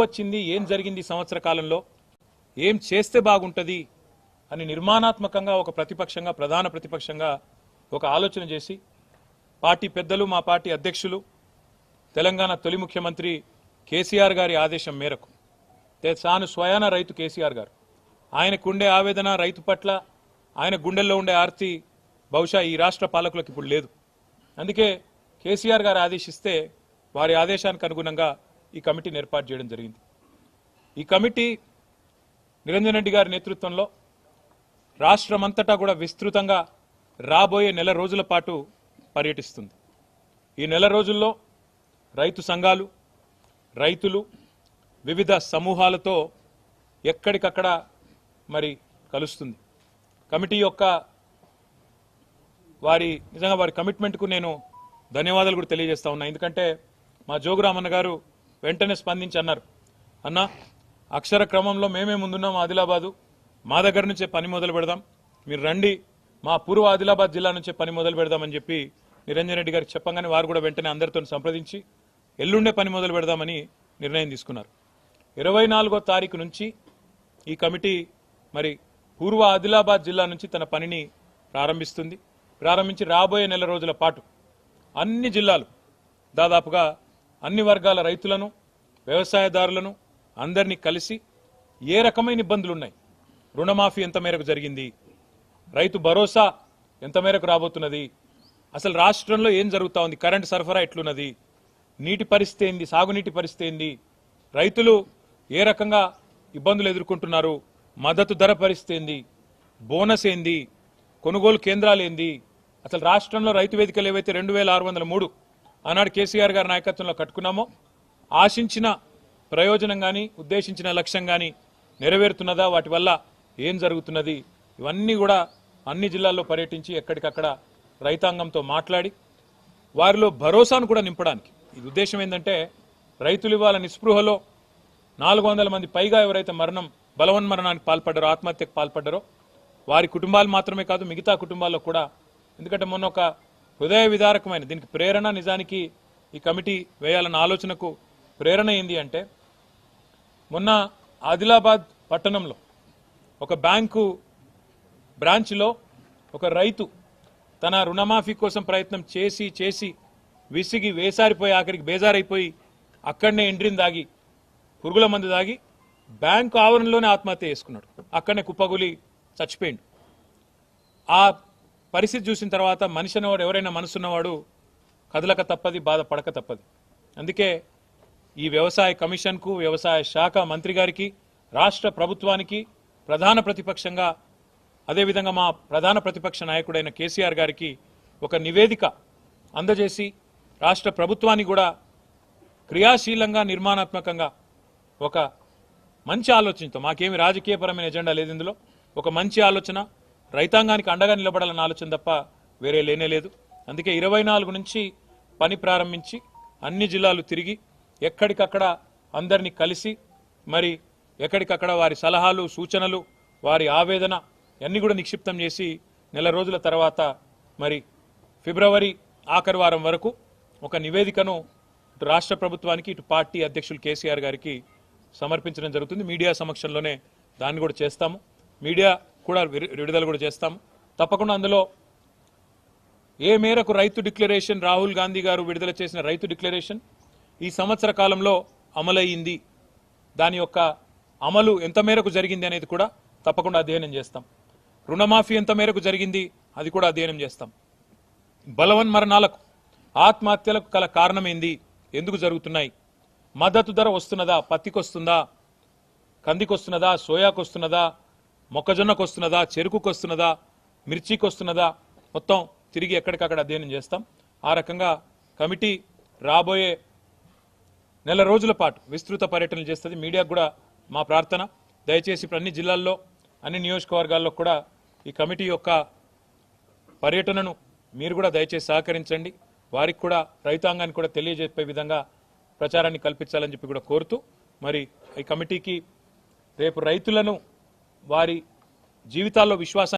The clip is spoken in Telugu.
వచ్చింది, ఏం జరిగింది సంవత్సర కాలంలో, ఏం చేస్తే బాగుంటుంది అని నిర్మాణాత్మకంగా ఒక ప్రతిపక్షంగా, ప్రధాన ప్రతిపక్షంగా ఒక ఆలోచన చేసి పార్టీ పెద్దలు, మా పార్టీ అధ్యక్షులు, తెలంగాణ తొలి ముఖ్యమంత్రి కేసీఆర్ గారి ఆదేశం మేరకు, తాను స్వయాన రైతు కేసీఆర్ గారు, ఆయనకుండే ఆవేదన రైతు పట్ల, ఆయన గుండెల్లో ఉండే ఆర్తి బహుశా ఈ రాష్ట్ర పాలకులకు ఇప్పుడు లేదు. అందుకే కేసీఆర్ గారు ఆదేశిస్తే వారి ఆదేశానికి అనుగుణంగా ఈ కమిటీని ఏర్పాటు చేయడం జరిగింది. ఈ కమిటీ నిరంజన్ రెడ్డి గారి నేతృత్వంలో రాష్ట్రమంతటా కూడా విస్తృతంగా రాబోయే నెల రోజుల పాటు పర్యటిస్తుంది. ఈ నెల రోజుల్లో రైతు సంఘాలు, రైతులు, వివిధ సమూహాలతో ఎక్కడికక్కడ మరి కలుస్తుంది. కమిటీ యొక్క నిజంగా వారి కమిట్మెంట్కు నేను ధన్యవాదాలు కూడా తెలియజేస్తా ఉన్నా. ఎందుకంటే మా జోగురామన్న గారు వెంటనే స్పందించి అన్నారు, అన్న అక్షర క్రమంలో మేమే ముందున్నాం, ఆదిలాబాదు మా దగ్గర నుంచే పని మొదలు పెడదాం, మీరు రండి, మా పూర్వ ఆదిలాబాద్ జిల్లా నుంచే పని మొదలు పెడదామని చెప్పి నిరంజన్ రెడ్డి గారికి చెప్పగానే వారు కూడా వెంటనే అందరితో సంప్రదించి ఎల్లుండే పని మొదలు పెడదామని నిర్ణయం తీసుకున్నారు. 24వ తారీఖు నుంచి ఈ కమిటీ మరి పూర్వ ఆదిలాబాద్ జిల్లా నుంచి తన పనిని ప్రారంభించి రాబోయే నెల రోజుల పాటు అన్ని జిల్లాలు, దాదాపుగా అన్ని వర్గాల రైతులను, వ్యవసాయదారులను అందరినీ కలిసి ఏ రకమైన ఇబ్బందులు ఉన్నాయి, రుణమాఫీ ఎంత మేరకు జరిగింది, రైతు భరోసా ఎంత మేరకు రాబోతున్నది, అసలు రాష్ట్రంలో ఏం జరుగుతూ ఉంది, కరెంటు సరఫరా ఎట్లున్నది, నీటి పరిస్థితి ఏంది, సాగునీటి పరిస్థితి ఏంది, రైతులు ఏ రకంగా ఇబ్బందులు ఎదుర్కొంటున్నారు, మద్దతు ధర పరిస్థితి ఏంది, బోనస్ ఏంది, కొనుగోలు కేంద్రాలు ఏంది, అసలు రాష్ట్రంలో రైతు వేదికలు ఏవైతే 2603 ఆనాడు కేసీఆర్ గారి నాయకత్వంలో కట్టుకున్నామో ఆశించిన ప్రయోజనం కానీ, ఉద్దేశించిన లక్ష్యం కానీ నెరవేరుతున్నదా, వాటి వల్ల ఏం జరుగుతున్నది, ఇవన్నీ కూడా అన్ని జిల్లాల్లో పర్యటించి ఎక్కడికక్కడ రైతాంగంతో మాట్లాడి వారిలో భరోసాను కూడా నింపడానికి. ఇది ఉద్దేశం ఏంటంటే రైతులు ఇవాళ నిస్పృహలో 400 మంది పైగా ఎవరైతే బలవన్మరణానికి పాల్పడ్డారో, ఆత్మహత్యకు పాల్పడ్డారో వారి కుటుంబాలు మాత్రమే కాదు మిగతా కుటుంబాల్లో కూడా. ఎందుకంటే మొన్న ఒక హృదయ విదారకమైన దీనికి ప్రేరణ, నిజానికి ఈ కమిటీ వేయాలన్న ఆలోచనకు ప్రేరణ ఏంది అంటే, మొన్న ఆదిలాబాద్ పట్టణంలో ఒక బ్యాంకు బ్రాంచ్లో ఒక రైతు తన రుణమాఫీ కోసం ప్రయత్నం చేసి విసిగి వేసారిపోయి ఆఖరికి బేజారైపోయి అక్కడనే ఎండ్రిని దాగి, పురుగుల మందు దాగి బ్యాంకు ఆవరణలోనే ఆత్మహత్య చేసుకున్నాడు. అక్కడనే కుప్పగులి చచ్చిపోయిండు. ఆ పరిస్థితి చూసిన తర్వాత మనిషి అనేవాడు, ఎవరైనా మనసున్నవాడు కదలక తప్పది, బాధపడక తప్పది. అందుకే ఈ వ్యవసాయ కమిషన్కు, వ్యవసాయ శాఖ మంత్రి గారికి, రాష్ట్ర ప్రభుత్వానికి, ప్రధాన ప్రతిపక్షంగా అదేవిధంగా మా ప్రధాన ప్రతిపక్ష నాయకుడైన కేసీఆర్ గారికి ఒక నివేదిక అందజేసి రాష్ట్ర ప్రభుత్వాన్ని కూడా క్రియాశీలంగా, నిర్మాణాత్మకంగా ఒక మంచి ఆలోచనతో, మాకేమి రాజకీయపరమైన ఎజెండా లేదు ఇందులో, ఒక మంచి ఆలోచన, రైతాంగానికి అండగా నిలబడాలన్న ఆలోచన తప్ప వేరే లేనేలేదు. అందుకే 24 నుంచి పని ప్రారంభించి అన్ని జిల్లాలు తిరిగి ఎక్కడికక్కడ అందరినీ కలిసి మరి ఎక్కడికక్కడ వారి సలహాలు, సూచనలు, వారి ఆవేదన అన్నీ కూడా నిక్షిప్తం చేసి నెల రోజుల తర్వాత మరి ఫిబ్రవరి ఆఖరి వారం వరకు ఒక నివేదికను ఇటు రాష్ట్ర ప్రభుత్వానికి, ఇటు పార్టీ అధ్యక్షులు కేసీఆర్ గారికి సమర్పించడం జరుగుతుంది. మీడియా సమక్షంలోనే దాన్ని కూడా చేస్తాము, మీడియా కూడా విడుదల కూడా చేస్తాము. తప్పకుండా అందులో ఏ మేరకు రైతు డిక్లరేషన్, రాహుల్ గాంధీ గారు విడుదల చేసిన రైతు డిక్లరేషన్ ఈ సంవత్సర కాలంలో అమలయ్యింది, దాని యొక్క అమలు ఎంత మేరకు జరిగింది అనేది కూడా తప్పకుండా అధ్యయనం చేస్తాం. రుణమాఫీ ఎంత మేరకు జరిగింది అది కూడా అధ్యయనం చేస్తాం. బలవన్మరణాలకు, ఆత్మహత్యలకు గల కారణం ఏంది, ఎందుకు జరుగుతున్నాయి, మద్దతు ధర వస్తున్నదా, పత్తికి వస్తుందా, కందికి వస్తున్నదా, సోయాకు వస్తున్నదా, మొక్కజొన్నకు వస్తున్నదా, చెరుకుకు వస్తున్నదా, మిర్చికి వస్తున్నదా, మొత్తం తిరిగి ఎక్కడికక్కడ అధ్యయనం చేస్తాం. ఆ రకంగా కమిటీ రాబోయే నెల రోజుల పాటు విస్తృత పర్యటనలు చేస్తుంది. మీడియాకు కూడా మా ప్రార్థన, దయచేసి ఇప్పుడు అన్ని జిల్లాల్లో, అన్ని నియోజకవర్గాల్లో కూడా ఈ కమిటీ యొక్క పర్యటనను మీరు కూడా దయచేసి సహకరించండి. వారికి కూడా, రైతాంగానికి కూడా తెలియజెప్పే విధంగా ప్రచారాన్ని కల్పించాలని చెప్పి కూడా కోరుతూ, మరి ఈ కమిటీకి రేపు రైతులను వారి జీవితాల్లో విశ్వాసాన్ని